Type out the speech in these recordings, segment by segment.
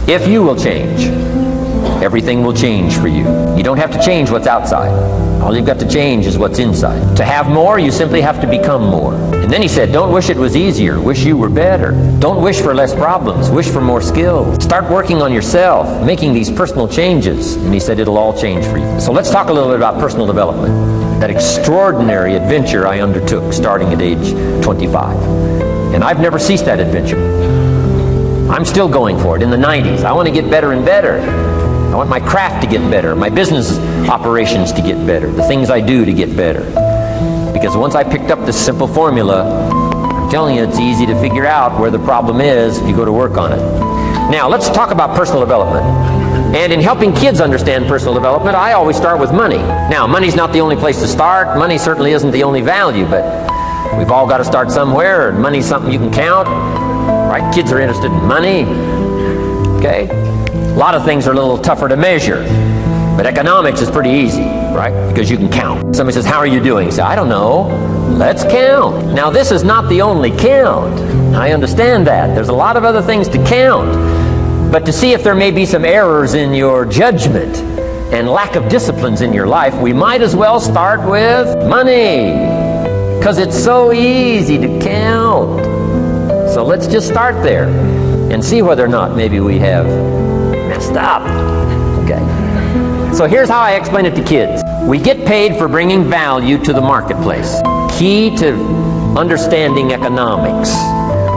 If you will change, everything will change for you. You don't have to change what's outside. All you've got to change is what's inside. To have more, you simply have to become more. And then he said, don't wish it was easier. Wish you were better. Don't wish for less problems. Wish for more skills. Start working on yourself, making these personal changes. And he said, it'll all change for you. So let's talk a little bit about personal development. That extraordinary adventure I undertook starting at age 25. And I've never ceased that adventure. I'm still going for it. In the 90s, I want to get better and better. I want my craft to get better, my business operations to get better, the things I do to get better. Because once I picked up this simple formula, I'm telling you, it's easy to figure out where the problem is if you go to work on it. Now, let's talk about personal development. And in helping kids understand personal development, I always start with money. Now, money's not the only place to start. Money certainly isn't the only value, but we've all got to start somewhere, and money's something you can count. Right? Kids are interested in money. Okay? A lot of things are a little tougher to measure, but economics is pretty easy, right? Because you can count. Somebody says, how are you doing? You say, I don't know. Let's count. Now, this is not the only count. I understand that. There's a lot of other things to count. But to see if there may be some errors in your judgment and lack of disciplines in your life, we might as well start with money, because it's so easy to count. So let's just start there and see whether or not maybe we have messed up. Okay. So here's how I explain it to kids. We get paid for bringing value to the marketplace. Key to understanding economics.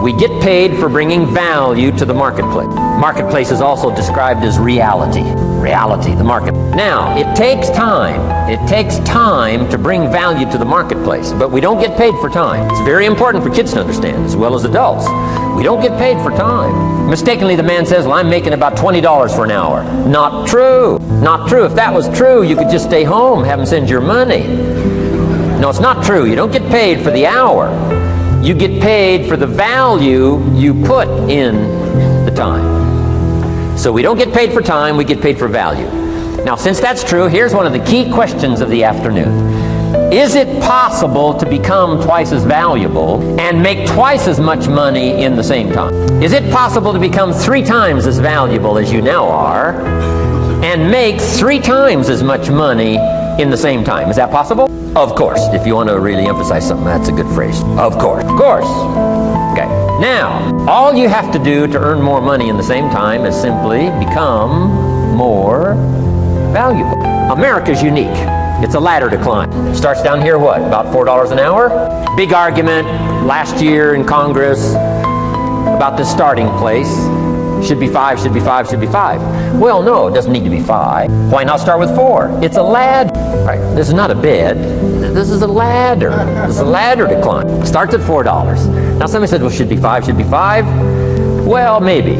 We get paid for bringing value to the marketplace. Marketplace is also described as reality. Reality, the market. Now, it takes time. It takes time to bring value to the marketplace, but we don't get paid for time. It's very important for kids to understand, as well as adults. We don't get paid for time. Mistakenly, the man says, well, I'm making about $20 for an hour. Not true. Not true. If that was true, you could just stay home, have them send your money. No, it's not true. You don't get paid for the hour. You get paid for the value you put in the time. So we don't get paid for time, we get paid for value. Now, since that's true, here's one of the key questions of the afternoon. Is it possible to become twice as valuable and make twice as much money in the same time? Is it possible to become 3 times as valuable as you now are and make 3 times as much money in the same time? Is that possible? Of course. If you want to really emphasize something, that's a good phrase. Of course. Of course. Okay. Now, all you have to do to earn more money in the same time is simply become more valuable. America's unique. It's a ladder to climb. Starts down here, what, about $4 an hour? Big argument last year in Congress about the starting place. Should be 5, should be 5, should be 5. Well, no, it doesn't need to be 5. Why not start with 4? It's a ladder. Right. This is not a bed. This is a ladder. This is a ladder to climb. It starts at $4. Now somebody said, well, should be 5, should be 5. Well, maybe.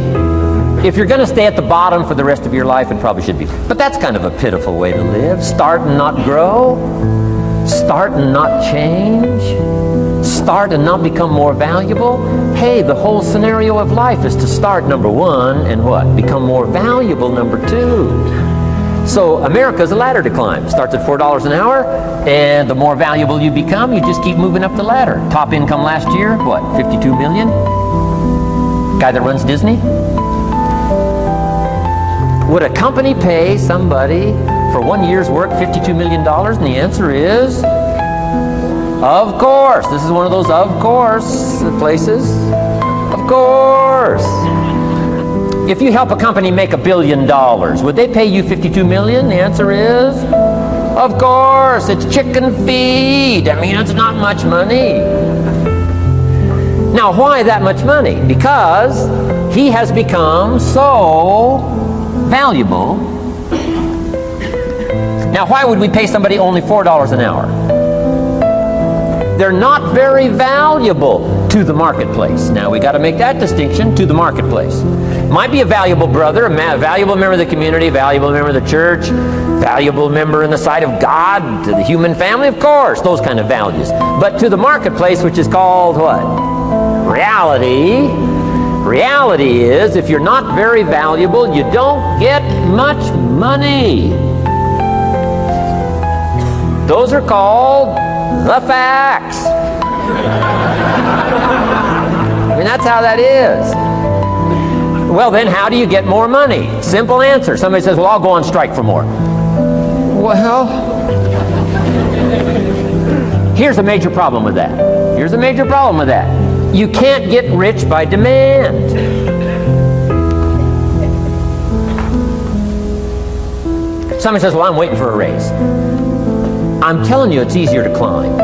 If you're going to stay at the bottom for the rest of your life, it probably should be. But that's kind of a pitiful way to live. Start and not grow. Start and not change. Start and not become more valuable. Hey, the whole scenario of life is to start, number 1, and what? Become more valuable, number 2. So America's a ladder to climb. Starts at $4 an hour, and the more valuable you become, you just keep moving up the ladder. Top income last year, what, 52 million? Guy that runs Disney? Would a company pay somebody for 1 year's work $52 million? And the answer is, of course. This is one of those of course places. Of course. If you help a company make $1 billion, would they pay you $52 million? The answer is, of course. It's chicken feed. I mean, it's not much money. Now, why that much money? Because he has become so valuable. Now, why would we pay somebody only $4 an hour? They're not very valuable to the marketplace. Now, we got to make that distinction, to the marketplace. Might be a valuable brother, a valuable member of the community, a valuable member of the church, valuable member in the sight of God, to the human family, of course, those kind of values. But to the marketplace, which is called what? Reality. Reality is, if you're not very valuable, you don't get much money. Those are called the facts. I mean, that's how that is. Well, then how do you get more money? Simple answer. Somebody says, well, I'll go on strike for more. Well, here's a major problem with that. Here's a major problem with that. You can't get rich by demand. Somebody says, well, I'm waiting for a raise. I'm telling you, it's easier to climb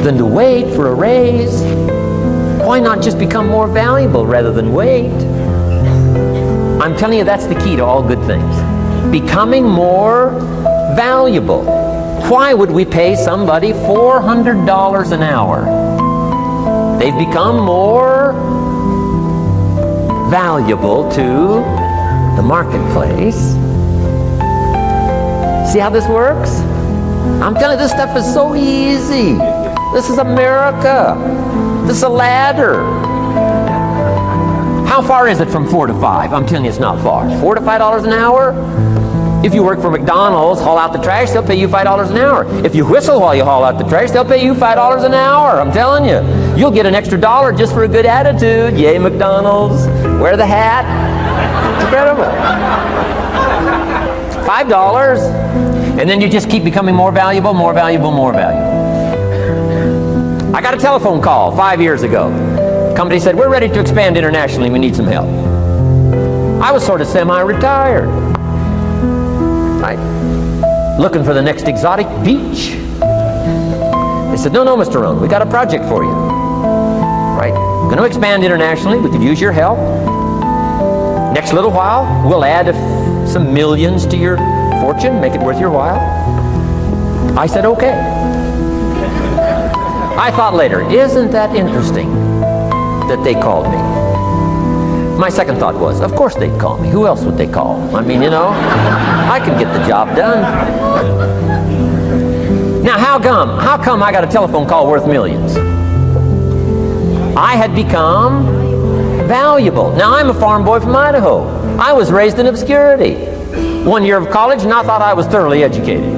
than to wait for a raise. Why not just become more valuable rather than wait? I'm telling you, that's the key to all good things. Becoming more valuable. Why would we pay somebody $400 an hour? They've become more valuable to the marketplace. See how this works? I'm telling you, this stuff is so easy. This is America. This is a ladder. How far is it from 4 to 5? I'm telling you, it's not far. $4 to $5 an hour? If you work for McDonald's, haul out the trash, they'll pay you $5 an hour. If you whistle while you haul out the trash, they'll pay you $5 an hour. I'm telling you. You'll get an extra $1 just for a good attitude. Yay, McDonald's. Wear the hat. It's incredible. $5. And then you just keep becoming more valuable, more valuable, more valuable. I got a telephone call 5 years ago. The company said, we're ready to expand internationally. We need some help. I was sort of semi-retired. Right? Looking for the next exotic beach. They said, no, Mr. Rohn, we got a project for you. Right? Going to expand internationally. We could use your help. Next little while, we'll add some millions to your fortune, make it worth your while. I said, okay. I thought later, isn't that interesting that they called me? My second thought was, of course they'd call me. Who else would they call? I mean, you know, I could get the job done. Now, how come I got a telephone call worth millions? I had become valuable. Now, I'm a farm boy from Idaho. I was raised in obscurity. 1 year of college, and I thought I was thoroughly educated.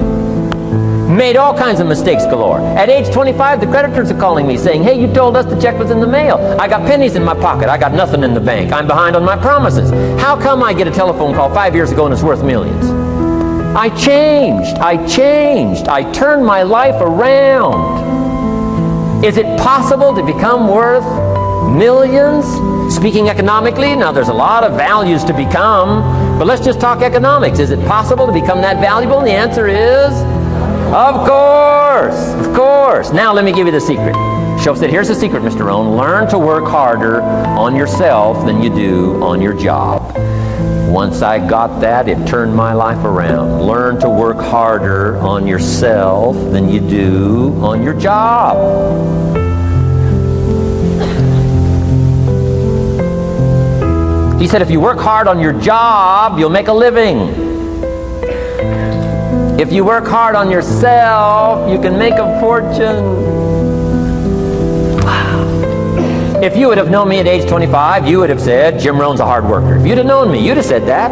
Made all kinds of mistakes galore. At age 25, the creditors are calling me saying, hey, you told us the check was in the mail. I got pennies in my pocket. I got nothing in the bank. I'm behind on my promises. How come I get a telephone call 5 years ago and it's worth millions? I changed. I turned my life around. Is it possible to become worth millions? Speaking economically, now there's a lot of values to become, but let's just talk economics. Is it possible to become that valuable? And the answer is, of course. Now let me give you the secret. Shoaff said, here's the secret, Mr. Rohn. Learn to work harder on yourself than you do on your job. Once I got that, it turned my life around. Learn to work harder on yourself than you do on your job. He said, if you work hard on your job, you'll make a living. If you work hard on yourself, you can make a fortune. Wow. If you would have known me at age 25, you would have said, Jim Rohn's a hard worker. If you'd have known me, you'd have said that.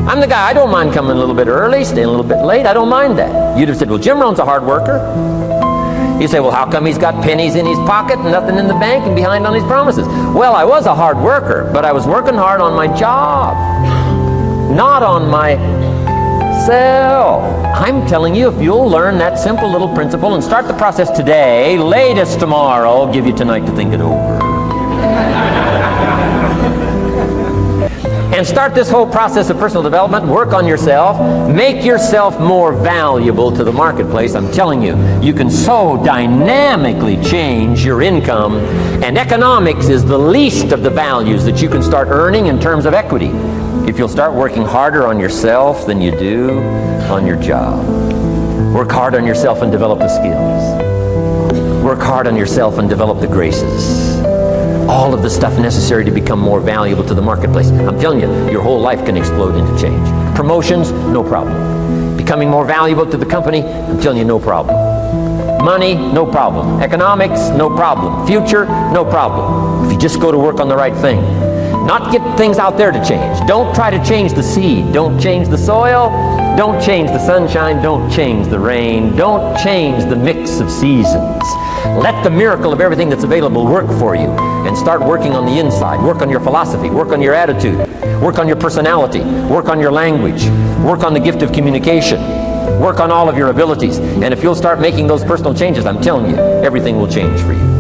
I'm the guy, I don't mind coming a little bit early, staying a little bit late, I don't mind that. You'd have said, well, Jim Rohn's a hard worker. You say, well, how come he's got pennies in his pocket and nothing in the bank and behind on his promises? Well, I was a hard worker, but I was working hard on my job, not on myself. I'm telling you, if you'll learn that simple little principle and start the process today, latest tomorrow, I'll give you tonight to think it over. And start this whole process of personal development, work on yourself, make yourself more valuable to the marketplace. I'm telling you, you can so dynamically change your income, and economics is the least of the values that you can start earning in terms of equity if you'll start working harder on yourself than you do on your job. Work hard on yourself and develop the skills. Work hard on yourself and develop the graces. All of the stuff necessary to become more valuable to the marketplace. I'm telling you, your whole life can explode into change. Promotions, no problem. Becoming more valuable to the company, I'm telling you, no problem. Money, no problem. Economics, no problem. Future, no problem. If you just go to work on the right thing. Not get things out there to change. Don't try to change the seed. Don't change the soil. Don't change the sunshine. Don't change the rain. Don't change the mix of seasons. Let the miracle of everything that's available work for you. and start working on the inside. Work on your philosophy, work on your attitude, work on your personality, work on your language, work on the gift of communication, work on all of your abilities. And if you'll start making those personal changes, I'm telling you, everything will change for you.